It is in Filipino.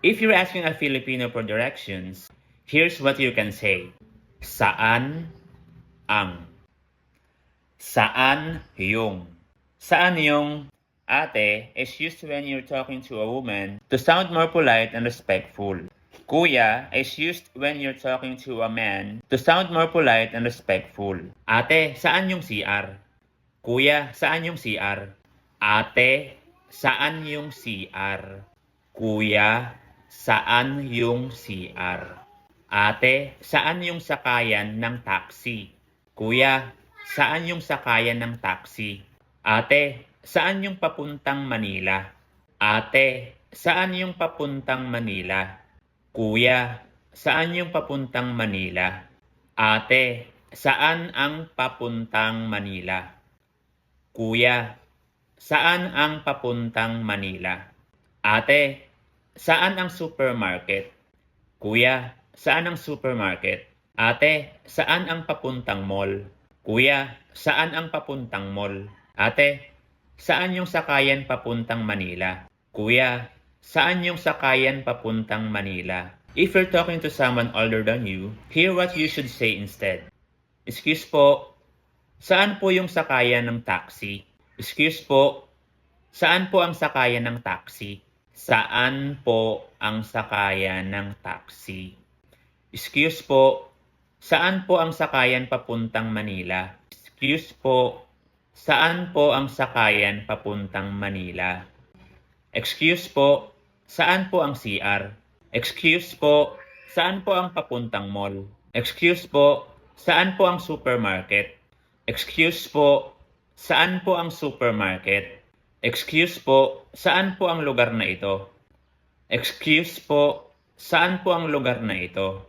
If you're asking a Filipino for directions, here's what you can say. Saan ang? Saan yung? Saan yung? Ate is used when you're talking to a woman to sound more polite and respectful. Kuya is used when you're talking to a man to sound more polite and respectful. Ate, saan yung CR? Kuya, saan yung CR? Ate, saan yung CR? Kuya, saan yung CR? Ate, saan yung sakayan ng taxi? Kuya, saan yung sakayan ng taxi? Ate, saan yung papuntang Manila? Ate, saan yung papuntang Manila? Kuya, saan yung papuntang Manila? Ate, saan ang papuntang Manila? Kuya, saan ang papuntang Manila? Ate, saan ang supermarket? Kuya, saan ang supermarket? Ate, saan ang papuntang mall? Kuya, saan ang papuntang mall? Ate, saan yung sakayan papuntang Manila? Kuya, saan yung sakayan papuntang Manila? If you're talking to someone older than you, hear what you should say instead. Excuse po, saan po yung sakayan ng taxi? Excuse po, saan po ang sakayan ng taxi? Saan po ang sakayan ng taxi? Excuse po, saan po ang sakayan papuntang Manila? Excuse po, saan po ang sakayan papuntang Manila? Excuse po, saan po ang CR? Excuse po, saan po ang papuntang mall? Excuse po, saan po ang supermarket? Excuse po, saan po ang supermarket? Excuse po, saan po ang lugar na ito? Excuse po, saan po ang lugar na ito?